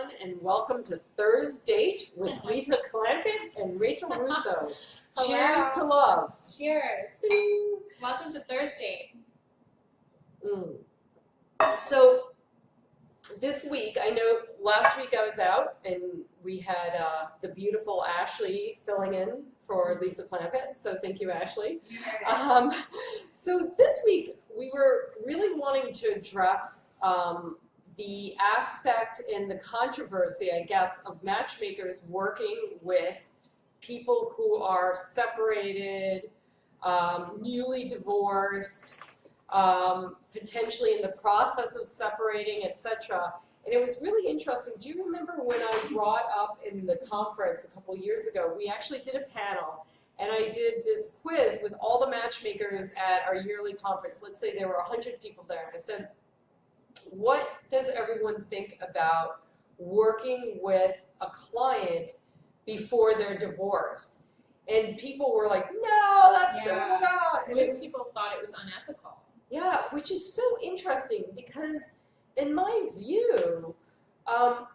everyone, and welcome to Thursdate with Letha Clampett and Rachel Russo. Cheers to love. Cheers. Welcome to Thursday. So this week, I know last week I was out and we had the beautiful Ashley filling in for Lisa Clampett, so thank you, Ashley. So this week we were really wanting to address the aspect and the controversy, I guess, of matchmakers working with people who are separated, newly divorced, potentially in the process of separating, etc. And it was really interesting. Do you remember when I brought up in the conference a couple years ago, we actually did a panel and I did this quiz with all the matchmakers at our yearly conference. Let's say there were 100 people there. And I said, what does everyone think about working with a client before they're divorced? And people were like, no, that's not. Most people thought it was unethical. Yeah, which is so interesting because in my view,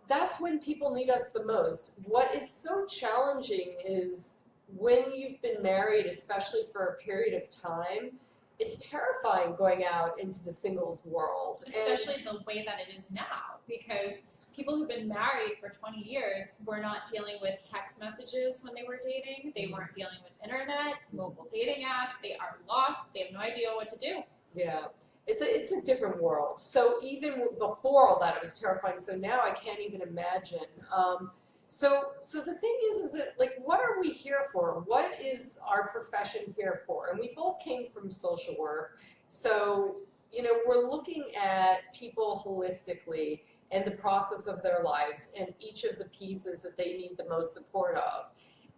that's when people need us the most. What is so challenging is when you've been married, especially for a period of time, it's terrifying going out into the singles world. Especially the way that it is now, because people who've been married for 20 years were not dealing with text messages when they were dating. They weren't dealing with internet, mobile dating apps. They are lost. They have no idea what to do. Yeah, it's a different world. So even before all that, it was terrifying. So now I can't even imagine. So the thing is that, like, what are we here for? What is our profession here for? And we both came from social work. So, you know, we're looking at people holistically and the process of their lives and each of the pieces that they need the most support of.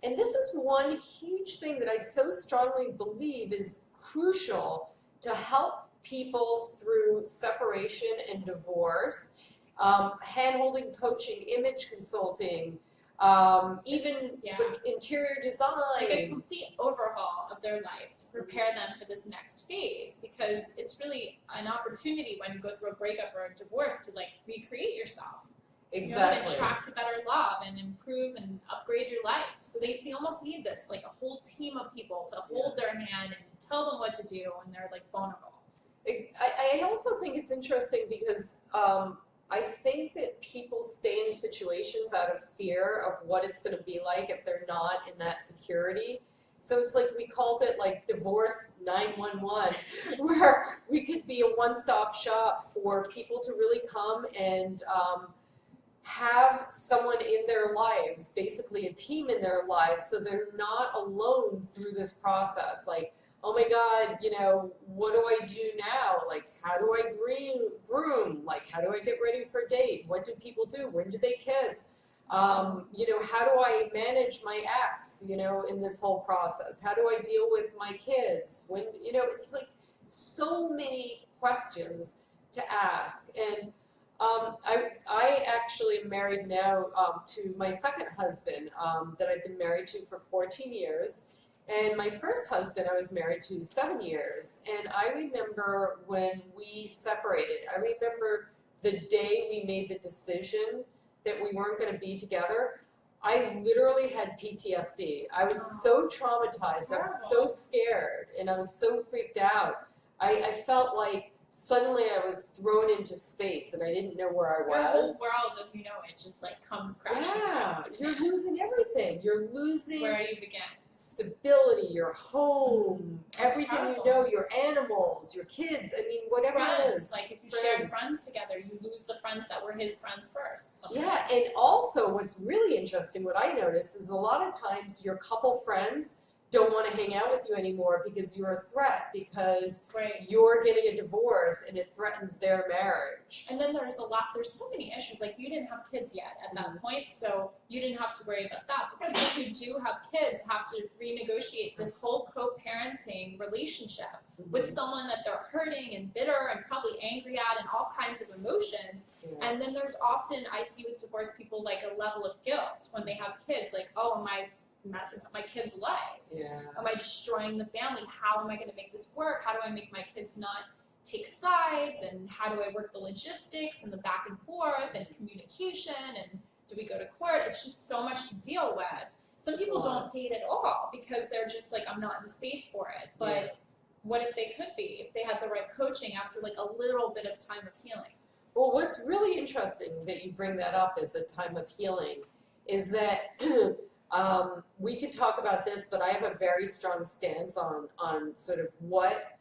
And this is one huge thing that I so strongly believe is crucial to help people through separation and divorce. Hand-holding coaching, image consulting, even like interior design. Like a complete overhaul of their life to prepare them for this next phase, because it's really an opportunity when you go through a breakup or a divorce to like recreate yourself. Exactly. You know, and attract a better love and improve and upgrade your life. So they almost need this, like a whole team of people to hold their hand and tell them what to do when they're like vulnerable. I also think it's interesting because I think that people stay in situations out of fear of what it's going to be like if they're not in that security. So it's like we called it like divorce 911, where we could be a one-stop shop for people to really come and have someone in their lives, basically a team in their lives, so they're not alone through this process. Like, oh my God, you know, what do I do now? Like, how do I groom? Like, how do I get ready for a date? What do people do? When do they kiss? You know, how do I manage my ex, you know, in this whole process? How do I deal with my kids? When, you know, it's like so many questions to ask. And I actually am married now to my second husband that I've been married to for 14 years. And my first husband I was married to 7 years. And I remember when we separated, I remember the day we made the decision that we weren't going to be together. I literally had PTSD. I was so traumatized. I was so scared and I was so freaked out. I felt like suddenly I was thrown into space and I didn't know where I was. Your whole world, as you know it, just like comes crashing down. You're losing everything. You're losing where do you begin? Stability, your home, everything you know, your animals, your kids, I mean, whatever it is. Like if you share friends together, you lose the friends that were his friends first. Yeah, and also what's really interesting, what I noticed is a lot of times your couple friends don't want to hang out with you anymore because you're a threat, because you're getting a divorce and it threatens their marriage. And then there's so many issues. Like you didn't have kids yet at that point, so you didn't have to worry about that. But people who do have kids have to renegotiate this whole co-parenting relationship with someone that they're hurting and bitter and probably angry at and all kinds of emotions. And then there's often, I see with divorced people, like a level of guilt when they have kids. Like, oh, am I messing up my kids' lives? Am I destroying the family? How am I going to make this work? How do I make my kids not take sides? And how do I work the logistics and the back and forth and communication? And Do we go to court? It's just so much to deal with. Some It's a people lot. don't date at all because they're just like, I'm not in the space for it. But Yeah. what if they could be, if they had the right coaching after like a little bit of time of healing? Well, what's really interesting that you bring that up as a time of healing is that we could talk about this, but I have a very strong stance on sort of what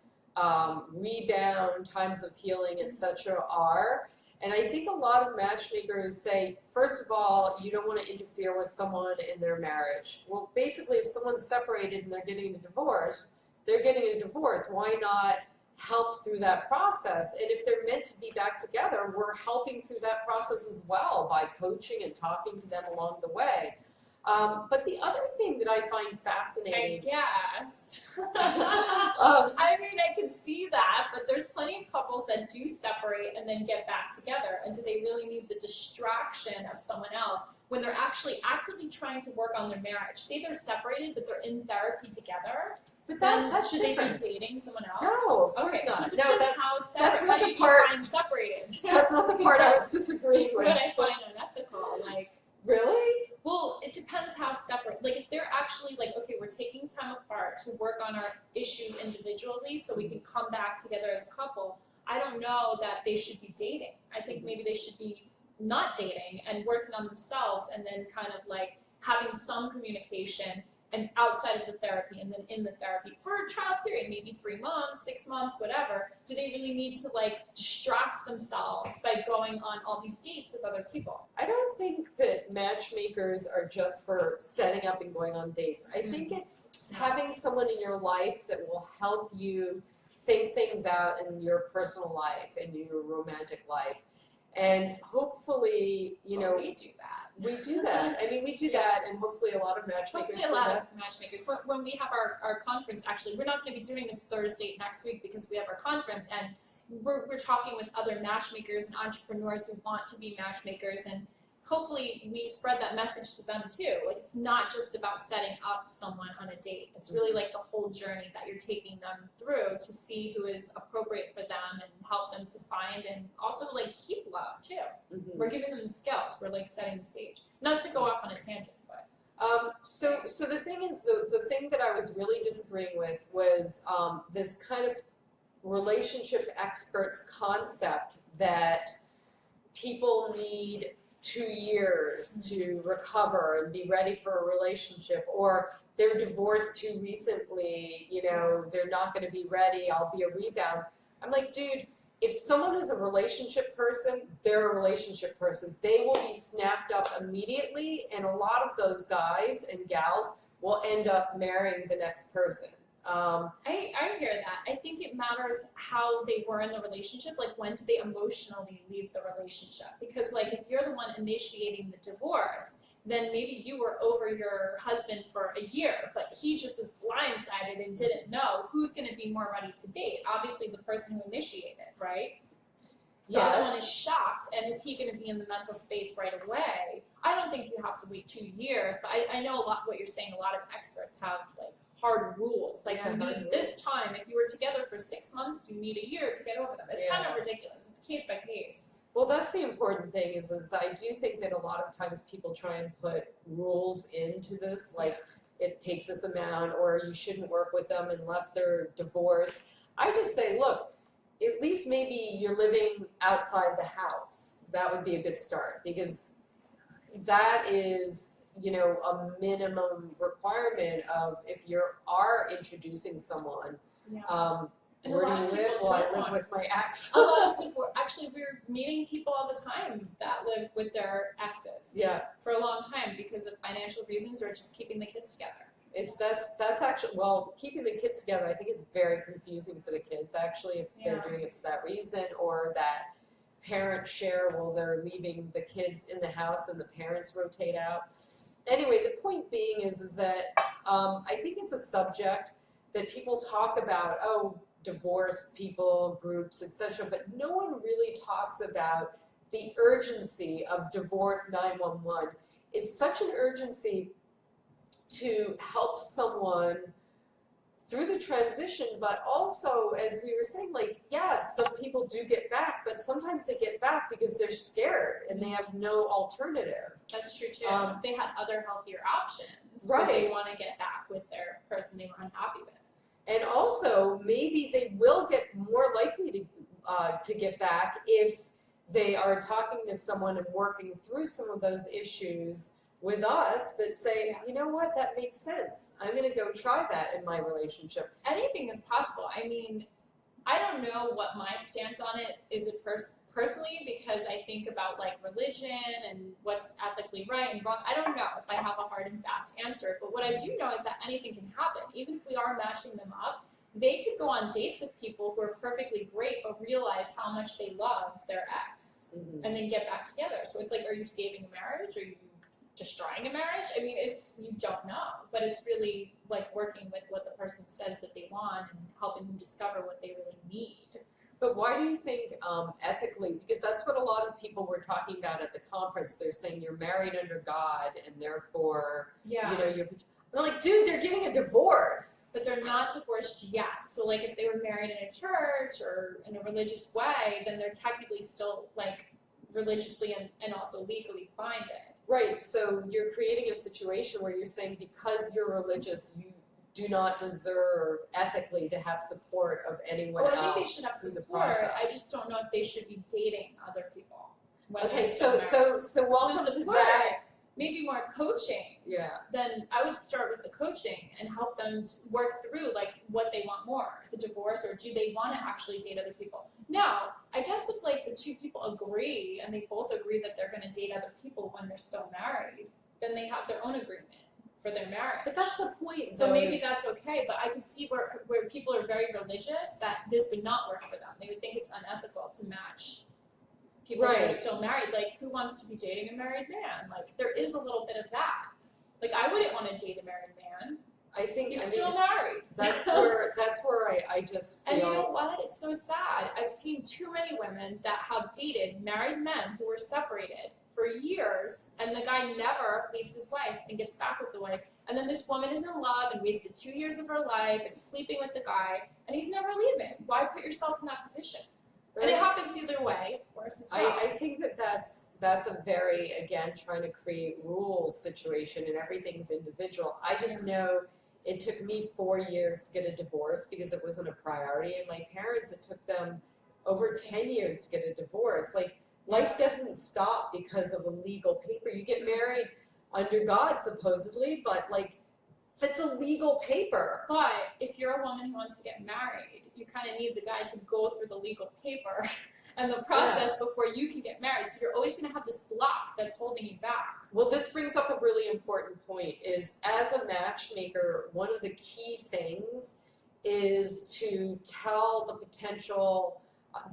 rebound, times of healing, etc. are. And I think a lot of matchmakers say, first of all, you don't want to interfere with someone in their marriage. Well, basically, if someone's separated and they're getting a divorce, they're getting a divorce. Why not help through that process? And if they're meant to be back together, we're helping through that process as well by coaching and talking to them along the way. But the other thing that I find I fascinating, guess. um, I mean, I can see that, but there's plenty of couples that do separate and then get back together. And do they really need the distraction of someone else when they're actually actively trying to work on their marriage? Say they're separated, but they're in therapy together. but Then that's should different. they be dating someone else? No, of course Okay, not. so it No, depends how that's separate. not How the do part- you define separated? that's not the Because part I was that's disagreeing with. what I find unethical. Like, Really? well, it depends how separate. Like, if they're actually like, okay, we're taking time apart to work on our issues individually so we can come back together as a couple, I don't know that they should be dating. I think maybe they should be not dating and working on themselves and then kind of like having some communication and outside of the therapy and then in the therapy for a trial period, maybe 3 months, 6 months, whatever. Do they really need to like distract themselves by going on all these dates with other people? I don't think that matchmakers are just for setting up and going on dates. I think it's having someone in your life that will help you think things out in your personal life and your romantic life. And hopefully, you know, we do that. we do that. I mean, we do that, and hopefully a lot of matchmakers Hopefully a do lot that. of matchmakers. When we have our conference, actually, we're not going to be doing this Thursday next week because we have our conference, and we're talking with other matchmakers and entrepreneurs who want to be matchmakers, and hopefully we spread that message to them too. Like, it's not just about setting up someone on a date. It's really like the whole journey that you're taking them through to see who is appropriate for them and help them to find and also like keep love too. Mhm. We're giving them the skills. We're like setting the stage. Not to go off on a tangent, but So the thing is, the thing that I was really disagreeing with was this kind of relationship experts concept that people need 2 years to recover and be ready for a relationship, or they're divorced too recently, you know, they're not going to be ready, I'll be a rebound. I'm like, dude, if someone is a relationship person, they're a relationship person. They will be snapped up immediately, and a lot of those guys and gals will end up marrying the next person. I hear that. I think it matters how they were in the relationship. Like, when did they emotionally leave the relationship? Because, like, if you're the one initiating the divorce, then maybe you were over your husband for a year, but he just was blindsided and didn't know who's going to be more ready to date. Obviously, the person who initiated, right? The other one is Yes. shocked, and is he going to be in the mental space right away? I don't think you have to wait 2 years, but I know a lot what you're saying. A lot of experts have like hard rules, like Yeah, you hard need this time. If you were together for 6 months, you need a year to get over them. It's kind Yeah. of ridiculous. It's case by case. Well, that's the important thing is I do think that a lot of times people try and put rules into this, like it takes this amount, or you shouldn't work with them unless they're divorced. I just say, look, at least maybe you're living outside the house. That would be a good start, because that is, you know, a minimum requirement of if you are introducing someone. Yeah. And a Where lot do of you live? people Well, I don't live want- with my ex. A lot of divorce. Actually, we're meeting people all the time that live with their exes. Yeah. For a long time because of financial reasons or just keeping the kids together. That's actually, well, keeping the kids together, I think it's very confusing for the kids, actually, if they're Yeah. doing it for that reason, or that parents share while they're leaving the kids in the house and the parents rotate out. Anyway, the point being is that I think it's a subject that people talk about, oh, divorced people, groups, etc., but no one really talks about the urgency of Divorce 911. It's such an urgency to help someone through the transition, but also, as we were saying, like, yeah, some people do get back, but sometimes they get back because they're scared and they have no alternative. That's true too. Um, They had other healthier options, Right. but they want to get back with their person they were unhappy with. And also, maybe they will get more likely to get back if they are talking to someone and working through some of those issues with us that say, you know what, that makes sense. I'm going to go try that in my relationship. Anything is possible. I mean, I don't know what my stance on it is personally, because I think about like religion and what's ethically right and wrong. I don't know if I have a hard and fast answer, but what I do know is that anything can happen. Even if we are matching them up, they could go on dates with people who are perfectly great but realize how much they love their ex and then get back together. So it's like, are you saving a marriage? Are you destroying a marriage? I mean, you don't know, but it's really like working with what the person says that they want and helping them discover what they really need. But why do you think ethically, because that's what a lot of people were talking about at the conference, they're saying you're married under God and therefore, you know, I'm like, dude, they're getting a divorce. But they're not divorced yet. So like if they were married in a church or in a religious way, then they're technically still like religiously and also legally binded. Right, so you're creating a situation where you're saying because you're religious, you do not deserve ethically to have support of anyone else. I think they should have through the support. process. I just don't know if they should be dating other people. when Okay, they're still married. so welcome to support, that. maybe more coaching. Yeah. Then I would start with the coaching and help them to work through like what they want more, the divorce, or do they want to actually date other people? Now, I guess if like the two people agree and they both agree that they're going to date other people when they're still married, then they have their own agreement for their marriage. But that's the point. So though, maybe is- that's okay, but I could see where people are very religious that this would not work for them. They would think it's unethical to match people that are Right. still married. Like, who wants to be dating a married man? Like, there is a little bit of that. Like, I wouldn't want to date a married man. I think He's I mean, still married. that's where I just feel. And you know what? It's so sad. I've seen too many women that have dated married men who were separated for years, and the guy never leaves his wife and gets back with the wife. And then this woman is in love and wasted 2 years of her life and sleeping with the guy, and he's never leaving. Why put yourself in that position? And it happens either way, of course, as well. I think that's a very, again, trying to create rules situation and everything's individual. I just know it took me 4 years to get a divorce because it wasn't a priority, and my parents, it took them over 10 years to get a divorce. Like, life doesn't stop because of a legal paper. You get married under God, supposedly, but like, that's a legal paper. But if you're a woman who wants to get married, you kind of need the guy to go through the legal paper and the process before you can get married. So you're always going to have this block that's holding you back. Well, this brings up a really important point, is as a matchmaker, one of the key things is to tell the potential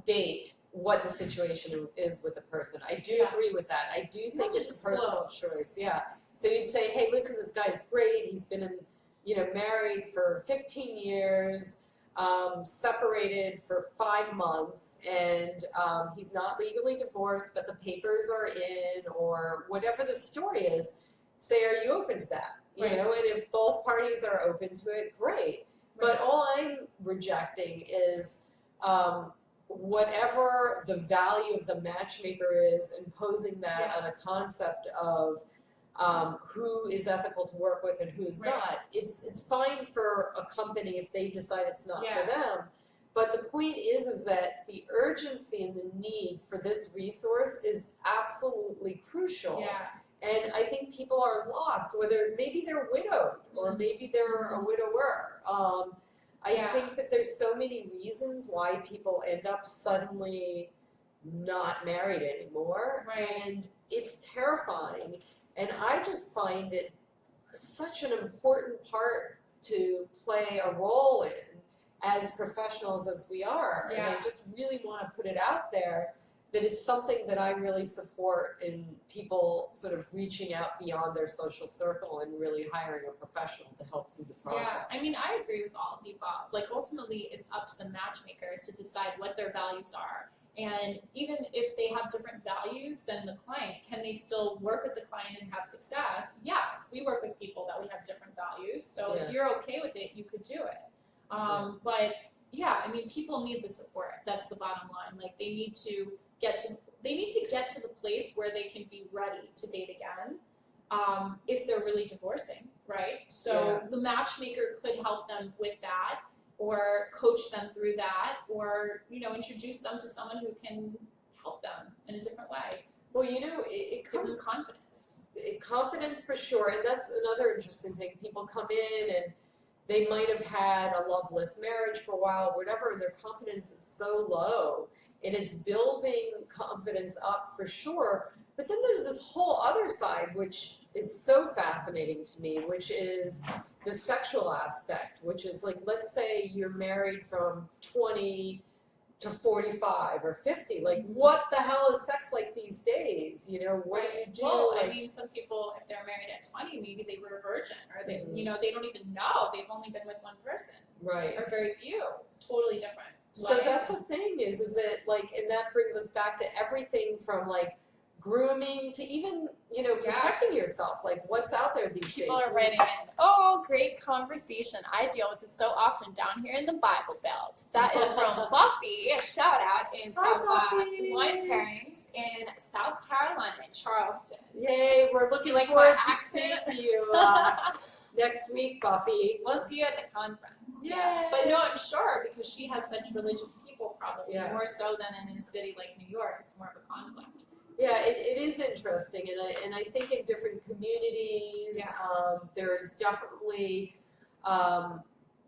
date what the situation is with the person. I do Yeah. agree with that. I do You think have to it's a personal disclose. choice, yeah. So you'd say, hey, listen, this guy's great. He's been married for 15 years, separated for 5 months, and he's not legally divorced, but the papers are in, or whatever the story is. Say, are you open to that? You Right. know, and if both parties are open to it, great. But all I'm rejecting is whatever the value of the matchmaker is, imposing that on a concept of who is ethical to work with and who's Right. not. It's fine for a company if they decide it's not Yeah. for them. But the point is that the urgency and the need for this resource is absolutely crucial. Yeah. And I think people are lost, whether maybe they're widowed or maybe they're a widower. I think that there's so many reasons why people end up suddenly not married anymore. Right. And it's terrifying. And I just find it such an important part to play a role in as professionals as we are. And I Yeah. just really want to put it out there that it's something that I really support in people sort of reaching out beyond their social circle and really hiring a professional to help through the process. Yeah, I mean, I agree with all of the above. Like, ultimately, it's up to the matchmaker to decide what their values are. And even if they have different values than the client, can they still work with the client and have success? Yes, we work with people that we have different values. So Yeah. if you're okay with it, you could do it. But yeah, I mean, people need the support. That's the bottom line. Like they need to get to the place where they can be ready to date again. If they're really divorcing, right? So the matchmaker could help them with that, or coach them through that, or introduce them to someone who can help them in a different way. Well, it Give them comes confidence. confidence for sure, and that's another interesting thing. People come in and they might have had a loveless marriage for a while, whatever, and their confidence is so low, and it's building confidence up for sure. But then there's this whole other side, which is so fascinating to me, which is the sexual aspect, which is like, let's say you're married from 20 to 45 or 50. Like, what the hell is sex like these days? What do you do? Well, like, I mean, some people, if they're married at 20, maybe they were a virgin, or they, they don't even know. They've only been with one person, right. or very few. Totally different. So that's the thing is that like, and that brings us back to everything from like grooming to even, protecting yourself. Like, what's out there these People days? are writing in, oh, great conversation. I deal with this so often down here in the Bible Belt. That is from Buffy. A shout out Buffy. Wine Pairings in South Carolina, Charleston. Yay, we're looking You like forward my to seeing accent? you next week, Buffy. We'll see you at the conference. Yes, but no, I'm sure because she has such religious people, probably Yeah. more so than in a city like New York. It's more of a conflict. Yeah, it is interesting, and I think in different communities, there's definitely an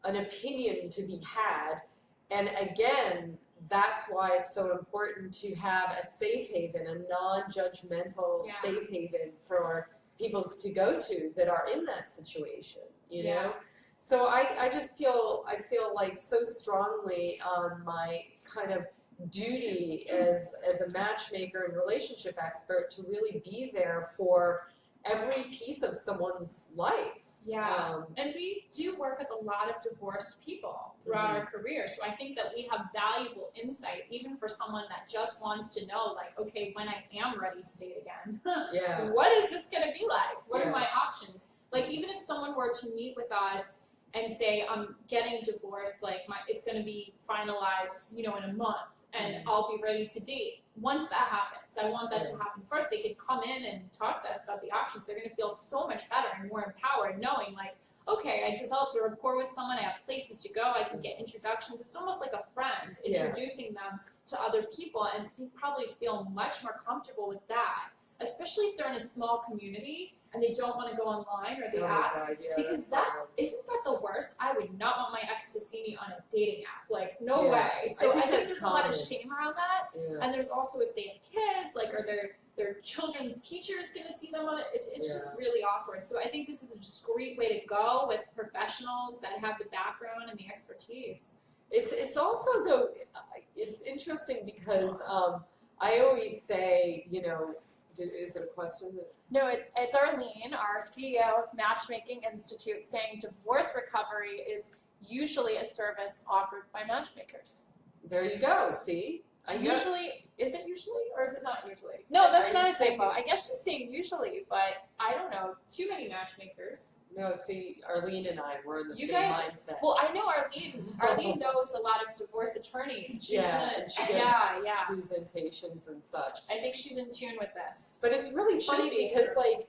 opinion to be had, and again, that's why it's so important to have a safe haven, a non-judgmental safe haven for people to go to that are in that situation, you know? So I feel like so strongly on my kind of duty as a matchmaker and relationship expert to really be there for every piece of someone's life. Yeah, and we do work with a lot of divorced people throughout our career, so I think that we have valuable insight even for someone that just wants to know, like, okay, when I am ready to date again, what is this going to be like? What are my options? Like, even if someone were to meet with us and say, I'm getting divorced, like it's going to be finalized, in a month, and I'll be ready to date. Once that happens, I want that to happen first. They could come in and talk to us about the options. They're going to feel so much better and more empowered, knowing like, okay, I developed a rapport with someone. I have places to go. I can get introductions. It's almost like a friend introducing them to other people, and they probably feel much more comfortable with that, especially if they're in a small community and they don't want to go online or the apps, because isn't that the worst? I would not want my ex to see me on a dating app. Like, no way. So I think there's a lot of shame around that. And there's also, if they have kids, like, are their children's teachers going to see them on it? It's just really awkward. So I think this is a discreet way to go with professionals that have the background and the expertise. It's also, though, it's interesting because I always say, is it a question? No, it's Arlene, our CEO of Matchmaking Institute, saying divorce recovery is usually a service offered by matchmakers. There you go. See, Is it usually or is it not usually? No, that's not a typo. I guess she's saying usually, but I don't know. Too many matchmakers. No, see, Arlene and I were in the You same guys- mindset. Well, I know Arlene knows a lot of divorce attorneys. She's and she gives presentations and such. I think she's in tune with this. But it's really funny Should be, because, sir. like,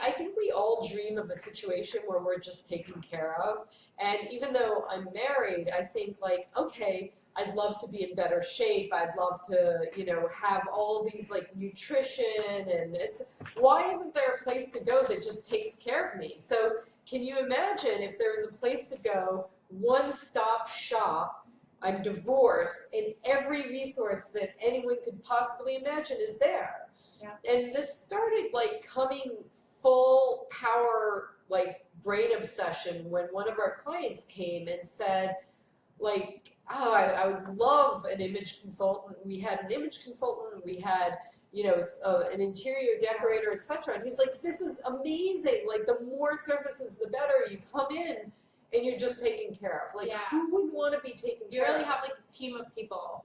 I think we all dream of a situation where we're just taken care of. And even though I'm married, I think, like, okay, I'd love to be in better shape. I'd love to, have all these, like, nutrition. And why isn't there a place to go that just takes care of me? So can you imagine if there was a place to go, one-stop shop, I'm divorced, and every resource that anyone could possibly imagine is there. Yeah. And this started, like, coming full power, like, brain obsession when one of our clients came and said, like, oh, I would love an image consultant. We had an image consultant. We had, an interior decorator, etc. And he was like, this is amazing. Like, the more services, the better. You come in and you're just taken care of. Like, who would want to be taken You care really of? have like a team of people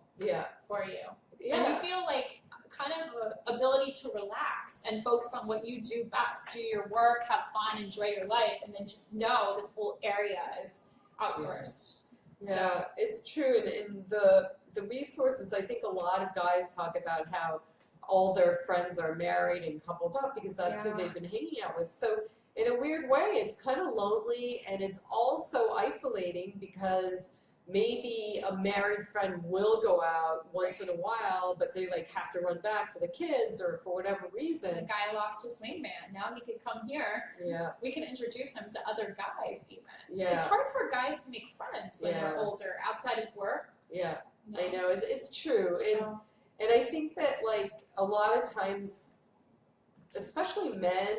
for you. Yeah. And you feel like kind of a ability to relax and focus on what you do best. Do your work, have fun, enjoy your life, and then just know this whole area is outsourced. Yeah, it's true, and the resources, I think a lot of guys talk about how all their friends are married and coupled up because that's who Yeah. they've been hanging out with. So in a weird way, it's kind of lonely and it's also isolating because maybe a married friend will go out once in a while, but they like have to run back for the kids or for whatever The reason. guy lost his wingman. Now he can come here. Yeah, We can introduce him to other guys even. yeah, It's hard for guys to make friends when they're Yeah. older, outside of work. yeah. No. I know it's true, and So, And I think that like a lot of times, especially men,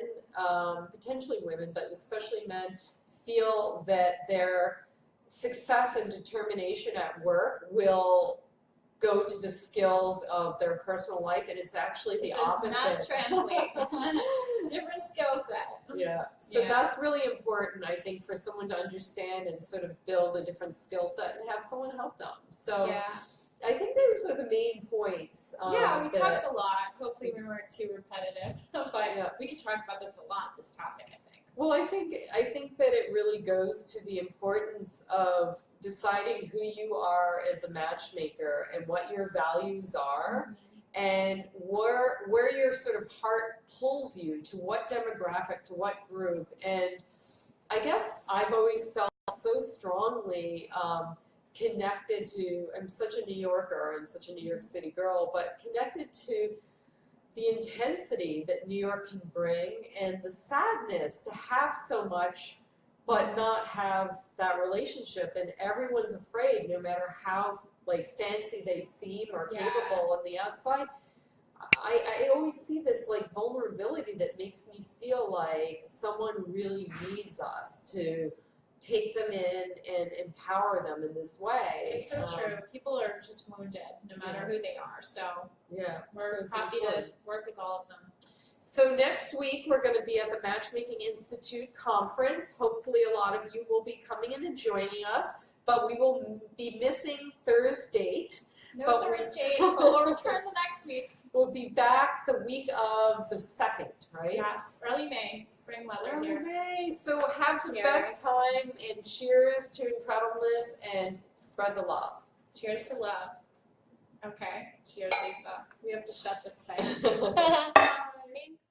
potentially women, but especially men, feel that their success and determination at work will go to the skills of their personal life, and it's actually the it does opposite. not translate. Different skill set. Yeah. So Yeah. that's really important, I think, for someone to understand and sort of build a different skill set and have someone help them. So Yeah. I think those are the main points. Yeah, we that- talked a lot. Hopefully we weren't too repetitive. But Yeah. we could talk about this a lot, this topic, I think. Well, I think that it really goes to the importance of deciding who you are as a matchmaker and what your values are, and where your sort of heart pulls you to what demographic, to what group. And I guess I've always felt so strongly connected to. I'm such a New Yorker and such a New York City girl, but connected to the intensity that New York can bring and the sadness to have so much but not have that relationship, and everyone's afraid no matter how like fancy they seem or Yeah. capable on the outside. I always see this like vulnerability that makes me feel like someone really needs us to take them in and empower them in this way. It's so true. People are just wounded, no matter who they are. So Yeah, we're so it's happy important. to work with all of them. So next week, we're going to be at the Matchmaking Institute conference. Hopefully a lot of you will be coming in and joining us, but we will be missing Thursday. No But we- Thursday, but we'll return the next week. We'll be back the week of the 2nd, right? Yes, early May, spring weather Early here. May. So have the Cheers. best time, and cheers to incredibleness and spread the love. Cheers to love. Okay, cheers, Lisa. We have to shut this thing. Bye. Thanks.